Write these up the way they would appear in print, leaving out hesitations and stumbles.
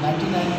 99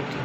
80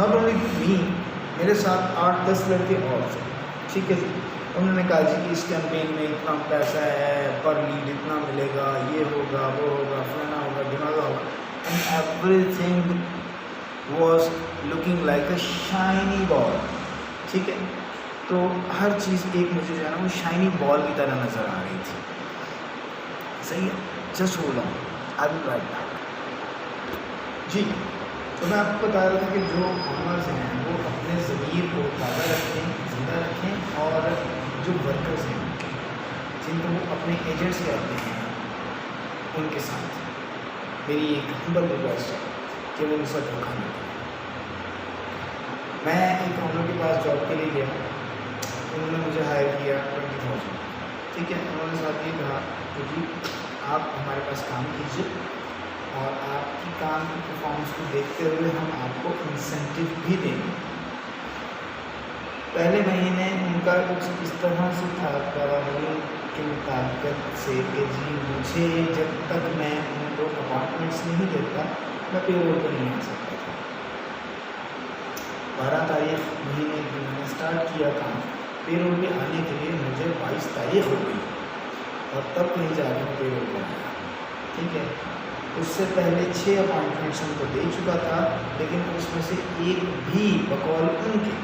not only می، میرے ساتھ 8-10 لڑکے اور تھے، ٹھیک ہے جی. انہوں نے کہا جی کہ اس کیمپین میں اتنا پیسہ ہے، پر لیڈ اتنا ملے گا، یہ ہوگا وہ ہوگا فلانا ہوگا ڈھماکہ ہوگا، and everything was looking like a shiny ball. ٹھیک ہے، تو ہر چیز ایک مجھے جو ہے نا وہ شائنی بال کی طرح نظر آ رہی تھی. صحیح ہے، just hold on, I will right back. جی، تو میں آپ کو بتا رہا تھا کہ جو آنرز ہیں وہ اپنے ضمیر کو تازہ رکھیں، زندہ رکھیں، اور جو ورکرز ہیں جن کو وہ اپنے ایجنٹس کہتے ہیں ان کے ساتھ میری ایک ہمبل ریکویسٹ ہے کہ وہ ان سے دھوکہ نہ کریں. میں ایک آنر کے پاس جاب کے لیے گیا، انہوں نے مجھے ہائر کیا 20,000. ٹھیک ہے، انہوں نے ساتھ یہ کہا کہ جی آپ ہمارے پاس کام کیجیے اور آپ کی کام کی پرفارمنس کو دیکھتے ہوئے ہم آپ کو انسینٹیو بھی دیں گے. پہلے مہینے ان کا کچھ اس طرح سے تھا قوانین کے مطابقت سے کہ جی مجھے جب تک میں ان کو اپارٹمنٹس نہیں دیتا میں پے رول پر نہیں آ سکتا تھا. 12 تاریخ مہینے میں نے اسٹارٹ کیا کام، پے رول پہ آنے کے لیے مجھے 22 تاریخ ہو گئی اور تب کہیں جا کے پے رول پر آیا. ٹھیک ہے، اس سے پہلے 6 اپائنٹمنٹس ان کو دے چکا تھا، لیکن اس میں سے ایک بھی بقول ان کے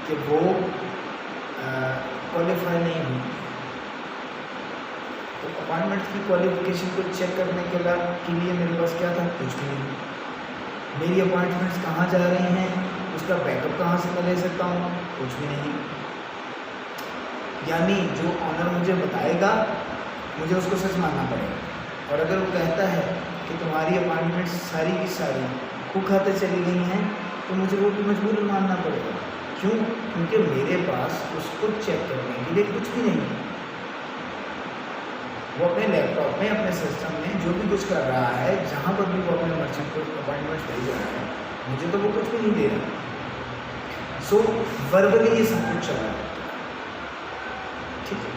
کہ وہ کوالیفائی نہیں ہوئی. تو اپائنٹمنٹ کی کوالیفیکیشن کو چیک کرنے کے لیے میرے پاس کیا تھا؟ کچھ بھی نہیں. میری اپائنٹمنٹس کہاں جا رہی ہیں، اس کا بیک اپ کہاں سے میں لے سکتا ہوں؟ کچھ بھی نہیں. یعنی جو آنر مجھے بتائے گا مجھے اس کو سچ ماننا پڑے گا، اور اگر وہ کہتا ہے کہ تمہاری اپائنٹمنٹس ساری کی ساری کو کھاتے چلی گئی ہیں تو مجھے وہ بھی مجبور ماننا پڑے گا. کیوں؟ کیونکہ میرے پاس اس کو چیک کرنے کے لیے کچھ بھی نہیں ہے. وہ اپنے لیپ ٹاپ میں اپنے سسٹم میں جو بھی کچھ کر رہا ہے، جہاں پر بھی وہ اپنے مرچنٹ کو اپائنٹمنٹ بھیج رہا ہے، مجھے تو وہ کچھ بھی نہیں دے رہا. سو وربلی یہ سب کچھ چل رہا ہے. ٹھیک ہے،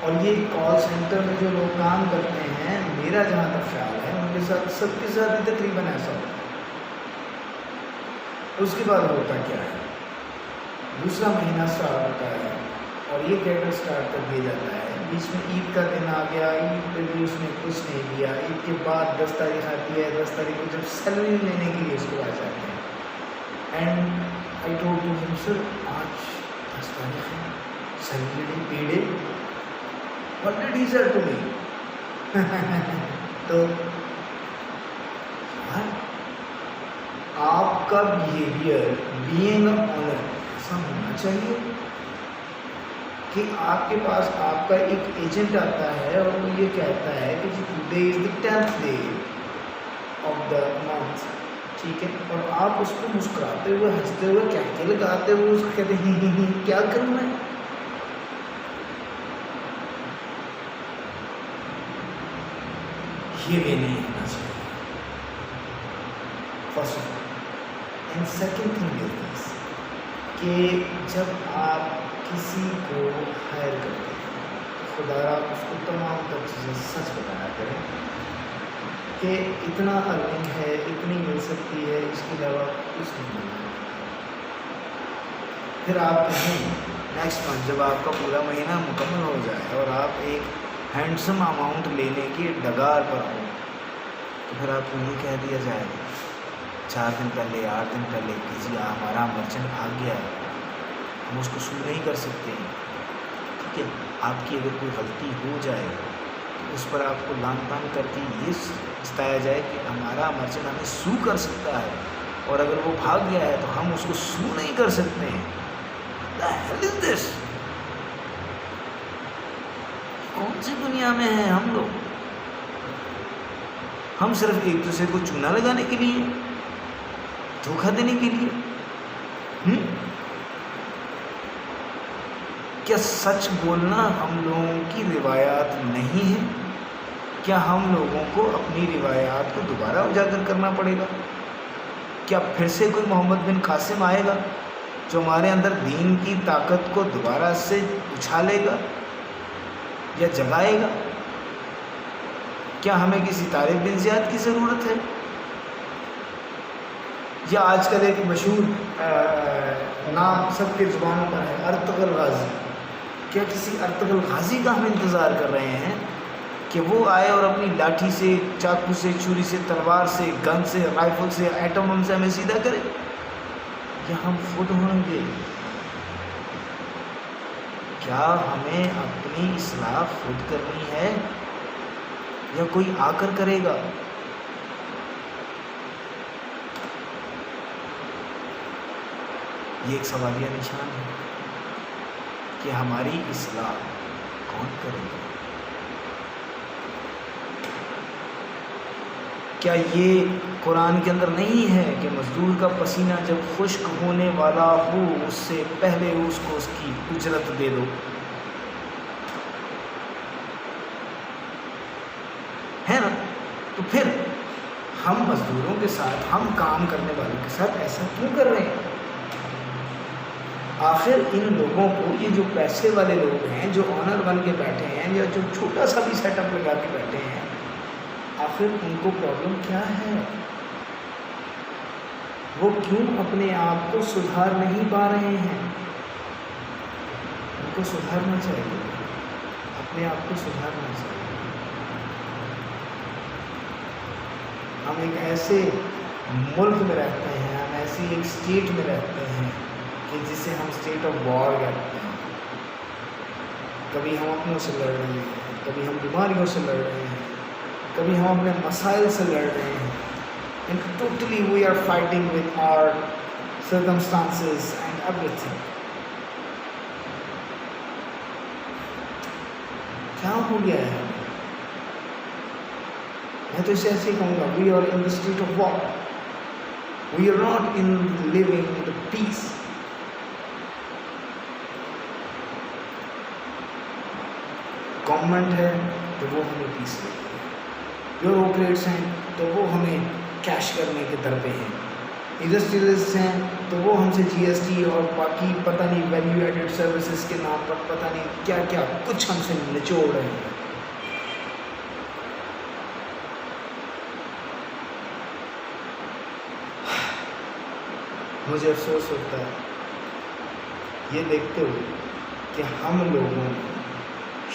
اور یہ کال سینٹر میں جو لوگ کام کرتے ہیں، میرا جہاں تک خیال ہے ان کے ساتھ سب کے ساتھ ہی تقریباً ایسا ہوتا ہے. اس کے بعد ہوتا کیا ہے، دوسرا مہینہ اسٹارٹ ہوتا ہے اور یہ کیٹر اسٹارٹ کر دیا جاتا ہے. بیچ میں عید کا دن آ گیا، عید پہ بھی اس نے کچھ نہیں دیا. عید کے بعد 10 تاریخ آتی ہے، 10 تاریخ کو جب سیلری لینے کے لیے اس کو آ جاتے ہیں. اینڈ آئی ٹولڈ ٹو ہم سر آج 10 تاریخ ہے، salary pay day. What did he sir to me? تو آپ کا بیہیویئر بینگ اے آنر ایسا ہونا چاہیے کہ آپ کے پاس آپ کا ایک ایجنٹ آتا ہے اور وہ یہ کہتا ہے کہ جی today is the 10th day of the month. ٹھیک ہے، اور آپ اس کو مسکراتے ہوئے ہنستے ہوئے کہتے لگاتے ہوئے اس کو کہتے ہیں کیا کروں میں. یہ بھی نہیں ہونا چاہیے. First of all, and second thing is this کہ جب آپ کسی کو ہائر کرتے ہیں خدا را اس کو تمام تر چیزیں سچ بتایا کریں کہ اتنا ارننگ ہے، اتنی مل سکتی ہے، اس کے علاوہ کچھ نہیں ملتا. پھر آپ کہیں نیکسٹ منتھ جب آپ کا پورا مہینہ مکمل ہو جائے اور آپ ایک ہینڈسم اماؤنٹ لینے کی ڈگار پر ہوں تو پھر آپ کو یہ کہہ دیا جائے 4 دن پہلے 8 دن پہلے کہ جی ہمارا مرچنٹ بھاگ گیا ہے، ہم اس کو سو نہیں کر سکتے ہیں. ٹھیک ہے، آپ کی اگر کوئی غلطی ہو جائے تو اس پر آپ کو لان تان کر کے یہ بتایا جائے کہ ہمارا مرچنٹ ہمیں سو کر سکتا ہے، اور اگر وہ بھاگ گیا ہے تو ہم اس کو سو نہیں کر سکتے ہیں. The hell is this؟ کون سی دنیا میں ہیں ہم لوگ؟ ہم صرف ایک دوسرے کو چونا لگانے کے لیے، دھوکہ دینے کے لیے. کیا سچ بولنا ہم لوگوں کی روایات نہیں ہے؟ کیا ہم لوگوں کو اپنی روایات کو دوبارہ اجاگر کرنا پڑے گا؟ کیا پھر سے کوئی محمد بن قاسم آئے گا جو ہمارے اندر دین کی طاقت کو دوبارہ سے اچھالے گا یا جگائے گا؟ کیا ہمیں کسی طارق بن زیاد کی ضرورت ہے؟ یا آج کل ایک مشہور نام سب کے زبانوں پر ہے، ارطغرل غازی. کیا کسی ارطغرل غازی کا ہم انتظار کر رہے ہیں کہ وہ آئے اور اپنی لاٹھی سے، چاقو سے، چھری سے، تلوار سے، گن سے، رائفل سے، ایٹم بم سے ہمیں سیدھا کرے؟ یا ہم خود ہوں گے؟ کیا ہمیں اپنی اصلاح خود کرنی ہے یا کوئی آ کر کرے گا؟ یہ ایک سوالیہ نشان ہے کہ ہماری اصلاح کون کرے گا؟ کیا یہ قرآن کے اندر نہیں ہے کہ مزدور کا پسینہ جب خشک ہونے والا ہو اس سے پہلے اس کو اس کی اجرت دے دو؟ ہے نا؟ تو پھر ہم مزدوروں کے ساتھ، ہم کام کرنے والوں کے ساتھ ایسا کیوں کر رہے ہیں؟ آخر ان لوگوں کو، یہ جو پیسے والے لوگ ہیں، جو آنر بن کے بیٹھے ہیں یا جو چھوٹا سا بھی سیٹ اپ لگا کے بیٹھے ہیں، آخر ان کو پرابلم کیا ہے؟ وہ کیوں اپنے آپ کو سدھار نہیں پا رہے ہیں؟ ان کو سدھارنا چاہیے، اپنے آپ کو سدھارنا چاہیے. ہم ایک ایسے ملک میں رہتے ہیں، ہم ایسی ایک اسٹیٹ میں رہتے ہیں کہ جسے ہم اسٹیٹ آف وار کہتے ہیں. کبھی ہم اپنوں سے لڑ رہے ہیں، کبھی ہم بیماریوں سے لڑ رہے ہیں، کبھی ہم اپنے مسائل سے لڑ رہے ہیں. And totally we are fighting with our circumstances and everything. کیا ہو گیا ہے؟ میں تو اسے ایسے ہی کہوں گا، we are in the state of war. We are not in living the peace. Government ہے تو وہ ہمیں پیس دیتی ہے، بیوروکریٹس ہیں تو وہ ہمیں کیش کرنے کے در پہ ہیں، انڈسٹریلسٹ ہیں تو وہ ہم سے جی ایس ٹی اور باقی پتہ نہیں ویلیو ایڈڈ سروسز کے نام پر پتہ نہیں کیا کیا کچھ ہم سے نچوڑ رہے ہیں. مجھے افسوس ہوتا ہے یہ دیکھتے ہوئے کہ ہم لوگوں میں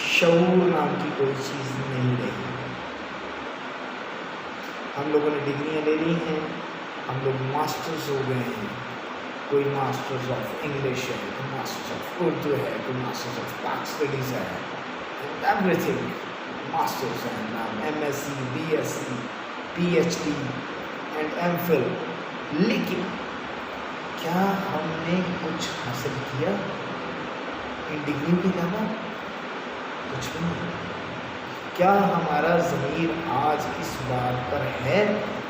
شعور نام کی کوئی چیز نہیں رہی. ہم لوگوں نے ڈگریاں لے لی ہیں، ہم لوگ ماسٹرز ہو گئے ہیں. کوئی ماسٹرز آف انگلش ہے، کوئی ماسٹرز آف اردو ہے، کوئی ماسٹرز آف پاک اسٹڈیز ہے، ایوری تھنگ ماسٹرز ہیں. نام M S C, B S C, P H D and M phil. لیکن کیا ہم نے کچھ حاصل کیا ان ڈگریوں کے علاوہ؟ کچھ بھی نہیں. کیا ہمارا ضمیر آج اس بات پر ہے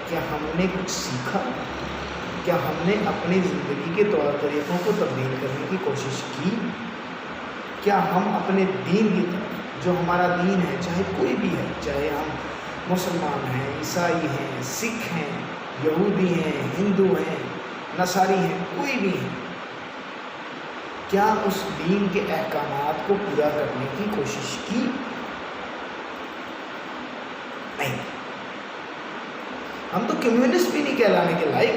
کہ ہم نے کچھ سیکھا؟ کیا ہم نے اپنی زندگی کے طور طریقوں کو تبدیل کرنے کی کوشش کی؟ کیا ہم اپنے دین کی طرف، جو ہمارا دین ہے، چاہے کوئی بھی ہے، چاہے ہم مسلمان ہیں، عیسائی ہیں، سکھ ہیں، یہودی ہیں، ہندو ہیں، نصاری ہیں، کوئی بھی ہیں، کیا اس دین کے احکامات کو پورا کرنے کی کوشش کی؟ نہیں. ہم تو کمیونسٹ بھی نہیں کہلانے کے لائق،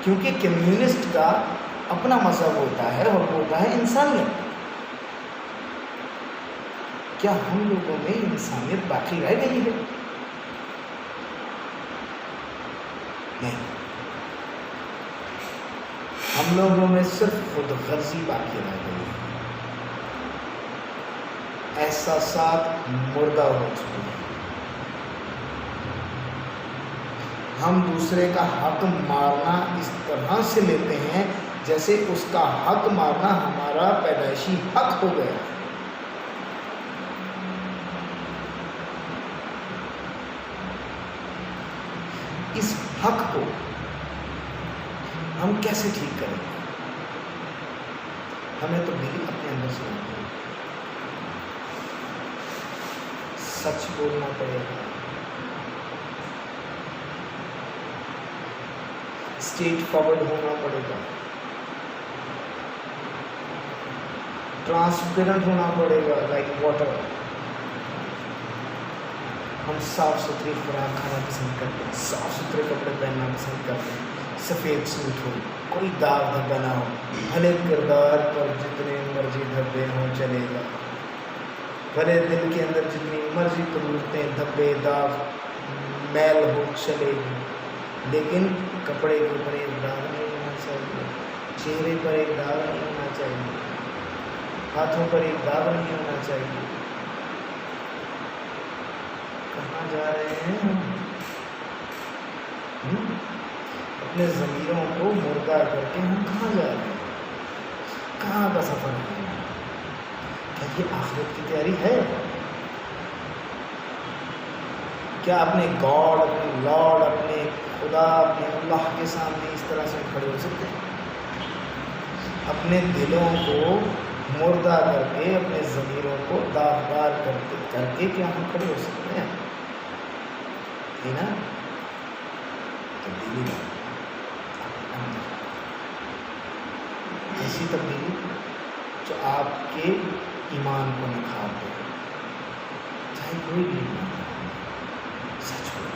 کیونکہ کمیونسٹ کا اپنا مذہب ہوتا ہے اور وہ ہوتا ہے انسانیت. کیا ہم لوگوں میں انسانیت باقی رہ گئی ہے؟ نہیں. ہم لوگوں میں صرف خود غرضی باقی رہ گئی ہے. احساسات مردہ ہو چکے ہیں. ہم دوسرے کا حق مارنا اس طرح سے لیتے ہیں جیسے اس کا حق مارنا ہمارا پیدائشی حق ہو گیا. اس حق کو ہم کیسے ٹھیک کریں گے؟ ہمیں تو دل اپنے اندر سے لانی ہے. سچ بولنا پڑے گا، اسٹریٹ فارورڈ ہونا پڑے گا، ٹرانسپیرنٹ ہونا پڑے گا لائک واٹر. ہم صاف ستھری خوراک کھانا پسند کرتے ہیں، صاف ستھرے کپڑے پہننا پسند کرتے ہیں، سفید سوٹ ہو، کوئی داغ دھبا نہ ہو، بھلے کردار پر جتنے مرضی دھبے ہوں چلے گا، بھلے دل کے اندر جتنی مرضی قدورتیں دھبے داغ میل ہو چلے گی، لیکن کپڑے کے اوپر ایک داغ نہیں ہونا چاہیے، چہرے پر ایک داغ نہیں ہونا چاہیے، ہاتھوں پر ایک داغ نہیں ہونا چاہیے۔ کہاں جا رہے ہیں ہم؟ اپنے ضمیروں کو مردہ کر کے ہم کہاں جا رہے ہیں؟ کہاں کا سفر ہے؟ کیا یہ آخرت کی تیاری ہے؟ کیا اپنے گاڈ، اپنے لارڈ، اپنے خدا، اپنے اللہ کے سامنے اس طرح سے کھڑے ہو سکتے ہیں؟ اپنے دلوں کو مردہ کر کے، اپنے ضمیروں کو داغدار کر کے کیا ہم کھڑے ہو سکتے ہیں؟ نا تبدیلی ایسی تبدیلی جو آپ کے ایمان کو نکھار دے، چاہے کوئی بھی ایمان سچ ہو،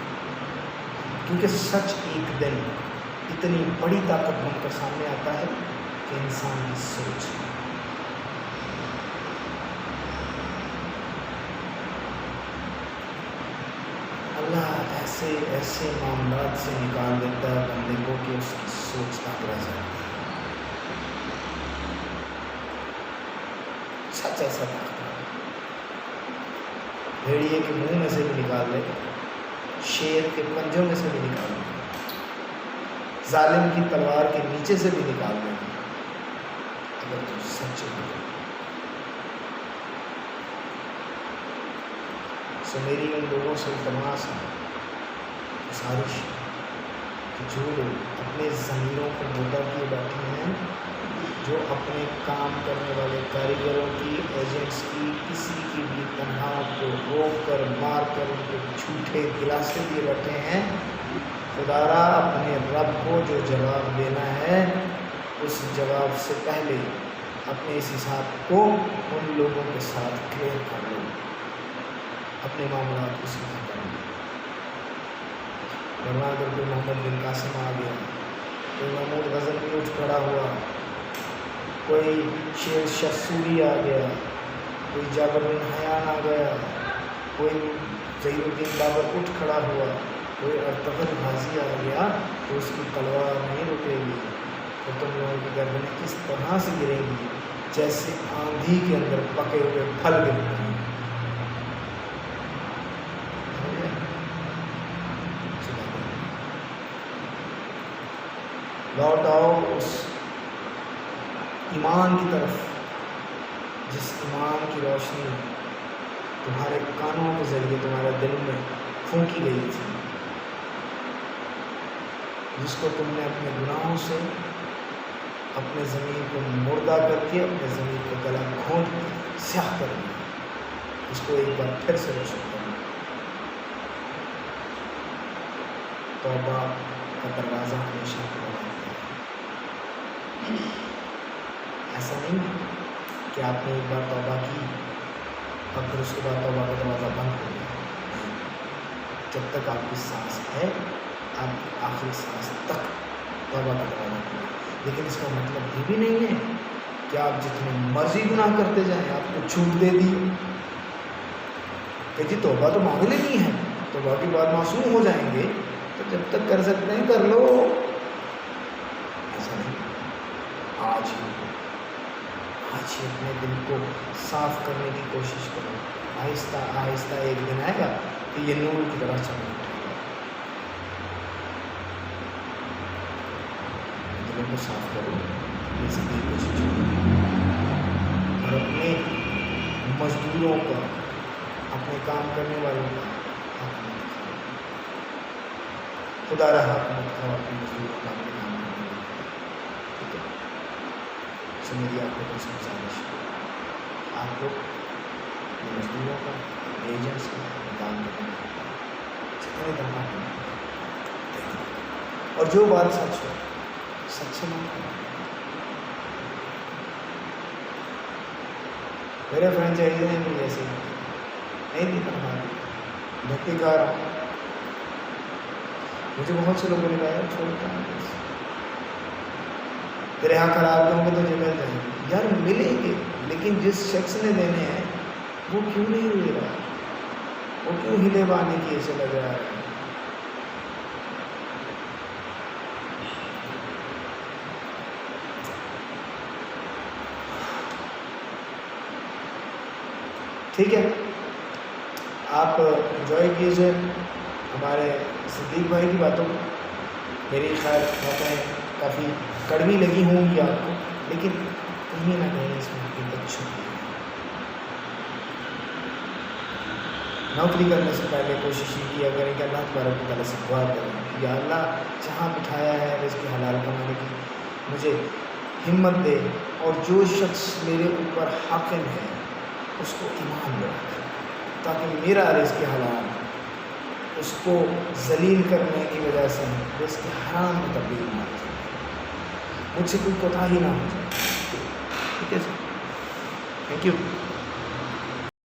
کیونکہ سچ ایک دن اتنی بڑی طاقت بن کر سامنے آتا ہے کہ انسان کی سوچ اللہ ایسے معاملات سے نکال دیتا ہے بندے کو کہ اس کی سوچ تک رہ جاتی ہے۔ سچ ایسا بھیڑیے کے منہ میں سے بھی نکال لے، شیر کے پنجوں میں سے بھی نکال لے، ظالم کی تلوار کے نیچے سے بھی نکال لے، اگر تو سچ ہو۔ سو میری ان لوگوں سے التماس ہے، گزارش کہ جو لوگ اپنے ضمیروں کو مردہ کیے بیٹھے ہیں، جو اپنے کام کرنے والے کاریگروں کی، ایجنٹس کی، کسی کی بھی تنہا کو روک کر مار کر ان کے جھوٹے دلاسے دیے بیٹھے ہیں، خدارا اپنے رب کو جو جواب دینا ہے اس جواب سے پہلے اپنے اس حساب کو ان لوگوں کے ساتھ کلیئر کر لو، اپنے معاملات کو سیدھا کر لو، ورنہ اگر کوئی محمد بن قاسم آ گیا، کوئی محمود غزنوی اٹھ کھڑا ہوا، کوئی شیر شاہ سوری آ گیا، کوئی جابر بن حیان آ گیا، کوئی ظہیر الدین بابر اٹھ کھڑا ہوا، کوئی ارطغرل غازی آ گیا، تو اس کی تلوار نہیں رکے گی، تو تم لوگوں کی گردنیں اس طرح سے گریں گی جیسے آندھی کے اندر پکے ہوئے پھل گرتے ہیں۔ لوٹ آؤ اس ایمان کی طرف جس ایمان کی روشنی تمہارے کانوں کے ذریعے تمہارے دل میں پھونکی گئی تھی، جس کو تم نے اپنے گناہوں سے اپنے زمین کو مردہ کر کے اپنے زمین کو گلا گھونٹ کے سیاہ کر دیا، اس کو ایک بار پھر سے روشن کرنا۔ توبہ کا دروازہ ہمیشہ کھلا رہتا ہے۔ ایسا نہیں کہ آپ نے ایک بار توبہ کی اور پھر اس کے بعد توبہ کا دروازہ بند ہو گیا۔ جب تک آپ کی سانس ہے، آپ کی آخری سانس تک توبہ کا دروازہ کھلا ہے۔ لیکن اس کا مطلب یہ بھی نہیں ہے کہ آپ جتنے مرضی گناہ کرتے جائیں، آپ کو چھوٹ دے دی کہ جی توبہ تو معاملے نہیں ہے، توبہ کے بعد معصوم ہو جائیں گے، تو جب تک کر سکتے ہیں کر لو۔ ایسا نہیں، آج ہی اپنے دل کو صاف کرنے کی کوشش کرو، آہستہ آہستہ ایک دن آئے گا کہ یہ نور کی طرح چمک اٹھے گا۔ دلوں کو صاف کرو، اپنی زندگی کو چھوڑو، اور اپنے مزدوروں کا، اپنے کام کرنے والوں کا حق مت کھاؤ۔ خدا را حق مت کھاؤ اپنے مزدوروں کا، اپنے کام کرنے والوں کا، ٹھیک ہے؟ سو میری آپ کو بس گزارش ہے، آپ لوگ اپنے مزدوروں کا، اپنے ایجنٹس کا، اپنے کام کرنے والوں کا جتنے دفعہ دیکھیں، اور جو بات سچ ہو سچ سے مانو۔ میرے فرینچائزی نے بھی ایسے نہیں دی تنخواہ دی، دھکے کھا رہا ہوں. مجھے بہت سے لوگوں نے کہا یار چھوڑتا ہوں تیرے یہاں خراب ہوں گے تو مل جائیں گے. یار ملیں گے لیکن جس شخص نے دینے ہیں وہ کیوں نہیں دے رہا, وہ کیوں ہلے بانے کی ایسے لگ رہا ہے. ٹھیک ہے, آپ انجوائے کیجیے ہمارے صدیق بھائی کی باتوں کو. میری خیر باتیں کافی کڑوی لگی ہوں گی آپ کو, لیکن کہیں نہ کہیں اس میں حقیقت چھپی ہے. نوکری کرنے سے پہلے کوشش یہ کیا کریں کہ اللہ تبارک و تعالیٰ سے دعا کریں یا اللہ جہاں بٹھایا ہے رزق حلال کمانے کی مجھے ہمت دے, اور جو شخص میرے اوپر حاکم ہے اس کو ایمان میں رکھے تاکہ میرا رزق حلال اس کو ذلیل کرنے کی وجہ سے رزق حرام میں تبدیل نہ ہو جائے, مجھ سے کوئی کوتاہی نہ ہو جائے. ٹھیک ہے جی, تھینک یو.